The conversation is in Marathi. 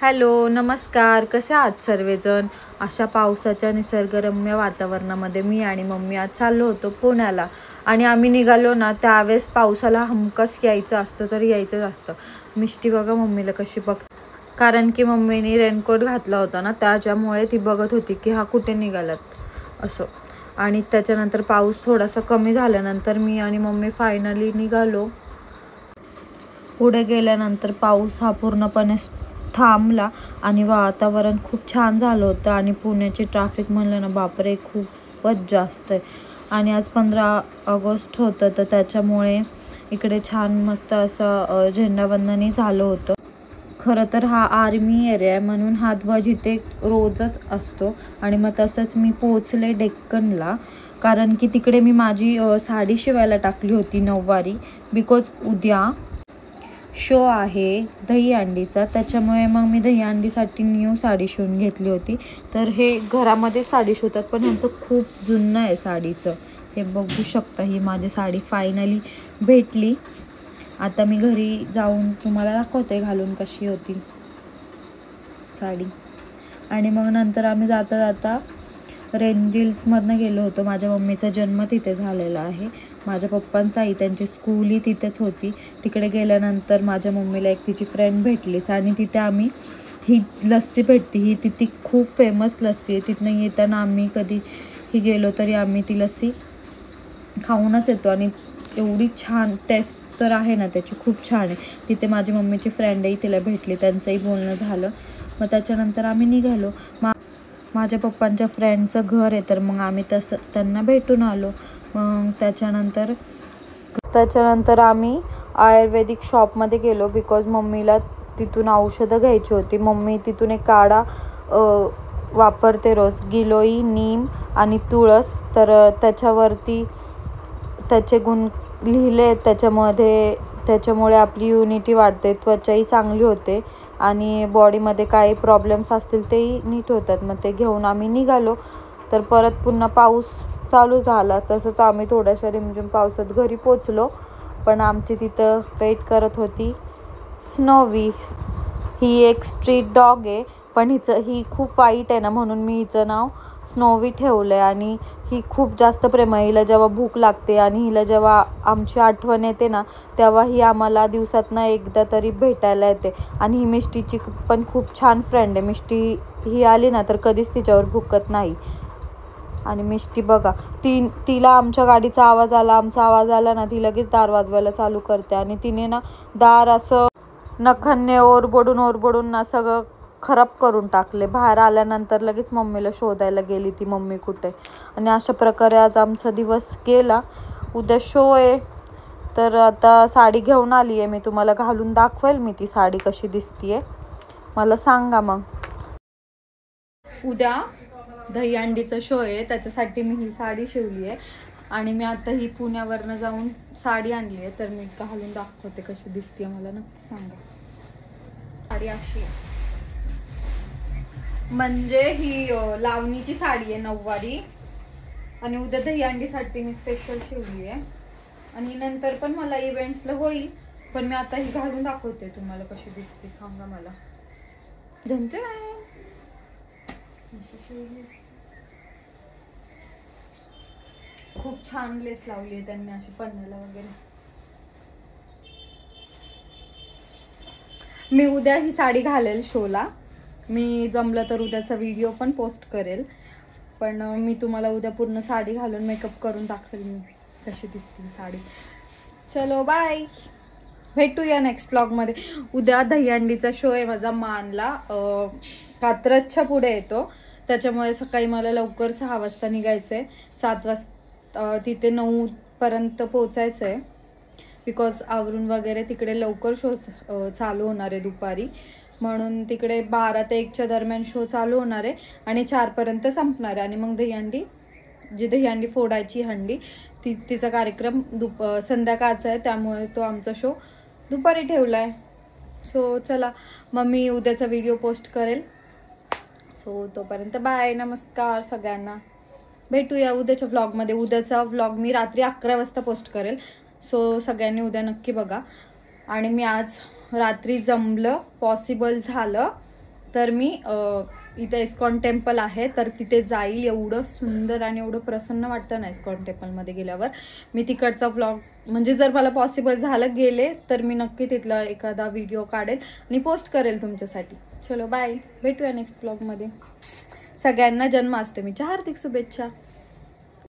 हॅलो नमस्कार, कसे आहात सर्वजण। अशा पावसाच्या निसर्गरम्य वातावरणामध्ये मी आणि मम्मी आज चाललो होतो पुण्याला। आणि आम्ही निघालो ना त्यावेळेस पावसाला हमखास यायचं असतं तर यायचंच असतं। मिष्टी बघा मम्मीला कशी बघ, कारण की मम्मीने रेनकोट घातला होता ना, त्याच्यामुळे ती बघत होती की हा कुठे निघालात असं। आणि त्याच्यानंतर पाऊस थोडासा कमी झाल्यानंतर मी आणि मम्मी फायनली निघालो। पुढे गेल्यानंतर पाऊस हा पूर्णपणे थांबला आणि वातावरण खूप छान झालं होतं। आणि पुण्याची ट्रॅफिक म्हणलं ना बापरे खूपच जास्त आहे। आणि आज 15 ऑगस्ट होतं तर त्याच्यामुळे इकडे छान मस्त असं झेंडावंदनही झालं होतं। खरं तर हा आर्मी एरिया आहे म्हणून हा ध्वज इथे रोजच असतो। आणि मग तसंच मी पोहोचले डेक्कनला, कारण की तिकडे मी माझी साडी शिवायला टाकली होती नऊवारी, बिकॉज उद्या शो आहे दहीहंडीचा, त्याच्यामुळे मग मी दहीहंडीसाठी न्यू साडी शिवून घेतली होती। तर हे घरामध्ये साडी शिवतात पण ह्यांचं खूप जुनं आहे साडीचं। हे बघू शकता, ही माझी साडी फायनली भेटली। आता मी घरी जाऊन तुम्हाला दाखवते घालून कशी होती साडी। आणि मग नंतर आम्ही जाता जाता रेंजिल्समधनं गेलो होतो। माझ्या मम्मीचा जन्म तिथे झालेला आहे, माझ्या पप्पांचाही, त्यांची स्कूलही तिथेच होती। तिकडे गेल्यानंतर माझ्या मम्मीला एक तिची फ्रेंड भेटलीच आणि तिथे आम्ही ही लस्सी भेटते, ही तिथे खूप फेमस लस्सी आहे। तिथनं येताना आम्ही कधीही गेलो तरी आम्ही ती लस्सी खाऊनच येतो। आणि एवढी छान टेस्ट तर आहे ना त्याची, खूप छान आहे। तिथे माझी मम्मीची फ्रेंडही तिला भेटली, त्यांचंही बोलणं झालं। मग त्याच्यानंतर आम्ही निघालो। माझ्या पप्पांच्या फ्रेंडचं घर आहे तर मग आम्ही त्यांना भेटून आलो। मग त्याच्यानंतर आम्ही आयुर्वेदिक शॉपमध्ये गेलो, बिकॉज मम्मीला तिथून औषधं घ्यायची होती। मम्मी तिथून एक काढा वापरते रोज, गिलोई, नीम आणि तुळस। तर त्याच्यावरती त्याचे गुण लिहिले, त्याच्यामुळे आपली इम्युनिटी वाढते, त्वचाही चांगली होते आणि बॉडीमध्ये काही प्रॉब्लेम्स असतील तेही नीट होतात। मग ते घेऊन आम्ही निघालो। तर परत पुन्हा पाऊस चालू झाला, तसंच आम्ही थोड्याशा रिमझिम पावसात घरी पोचलो। पण आमची तिथं वेट करत होती स्नोवी। ही एक स्ट्रीट डॉग आहे, पण ही खूप वाईट आहे ना म्हणून मी हिचं नाव स्नोवी ठेवलं आहे। आणि ही खूप जास्त प्रेम आहे, हिला जेव्हा भूक लागते आणि हिला जेव्हा आमची आठवण येते ना तेव्हा ही आम्हाला दिवसातनं एकदा तरी भेटायला येते। आणि ही मिष्टीची पण खूप छान फ्रेंड आहे। मिष्टी ही आली ना तर कधीच तिच्यावर भुकत नाही। आणि मिष्टी बघा, तिला आमच्या गाडीचा आवाज आला ना ती लगेच दार वाजवायला चालू करते। आणि तिने ना दार असं नखांनी ओरबडून ना सगळं खराब करून टाकले। बाहेर आल्यानंतर लगेच मम्मीला शोधायला गेली ती, मम्मी कुठे। आणि अशा प्रकारे आज आमचा दिवस गेला। उद्या शो आहे तर आता साडी घेऊन आली आहे मी, तुम्हाला घालून दाखवेल मी ती साडी कशी दिसतीये, मला सांगा मग। उद्या दहीहंडीचा शो आहे, त्याच्यासाठी मी ही साडी शिवली आहे। आणि मी आता ही पुण्यावरनं जाऊन साडी आणली आहे, तर मी घालून दाखवते कशी दिसतीये, मला नक्की सांगा। साडी अशी म्हणजे ही लावणीची साडी आहे नऊवारी, आणि उद्या दहीहंडीसाठी मी स्पेशल शिवली आहे। आणि नंतर पण मला इव्हेंट्सला होईल, पण मी आता ही घालून दाखवते तुम्हाला कशी दिसते, सांगा मला। जनते खूप छान लेस लावली आहे त्यांनी अशी पन्नाला वगैरे। मी उद्या ही साडी घालेल शोला, मी जमलं तर उद्याचा व्हिडिओ पण पोस्ट करेल। पण मी तुम्हाला उद्या पूर्ण साडी घालून मेकअप करून दाखवेल मी कशी दिसते साडी। चलो बाय, भेटूया नेक्स्ट ब्लॉगमध्ये। उद्या दहीहंडीचा शो आहे माझा मानला, कात्रजच्या पुढे येतो, त्याच्यामुळे सकाळी मला लवकर 6 वाजता निघायचंय, 7 वाजता तिथे 9 पर्यंत पोहोचायचंय। बिकॉज आवरून वगैरे तिकडे लवकर शो चालू होणार आहे दुपारी, म्हणून तिकडे 12 ते 1च्या दरम्यान शो चालू होणार आहे आणि 4 पर्यंत संपणार आहे। आणि मग दहीहंडी फोडायची हंडी तिचा कार्यक्रम संध्याकाळचा आहे, त्यामुळे तो आमचा शो दुपारी ठेवलाय। सो चला मग मी उद्याचा व्हिडिओ पोस्ट करेल। सो तोपर्यंत बाय, नमस्कार सगळ्यांना, भेटूया उद्याच्या व्लॉगमध्ये। उद्याचा व्लॉग मी रात्री 11 वाजता पोस्ट करेल, सो सगळ्यांनी उद्या नक्की बघा। आणि मी आज रात्री जमलं, पॉसिबल झालं तर मी इथे इस्कॉन टेम्पल आहे तर तिथे जाईल. एवढं सुंदर आणि एवढं प्रसन्न वाटतं ना इस्कॉन टेम्पलमध्ये गेल्यावर. मी तिकडचा व्लॉग म्हणजे जर मला पॉसिबल झालं गेले तर मी नक्की तिथला एखादा व्हिडिओ काढेल आणि पोस्ट करेल तुमच्यासाठी. चलो बाय, भेटूया नेक्स्ट व्लॉगमध्ये. सगळ्यांना जन्माष्टमीच्या हार्दिक शुभेच्छा.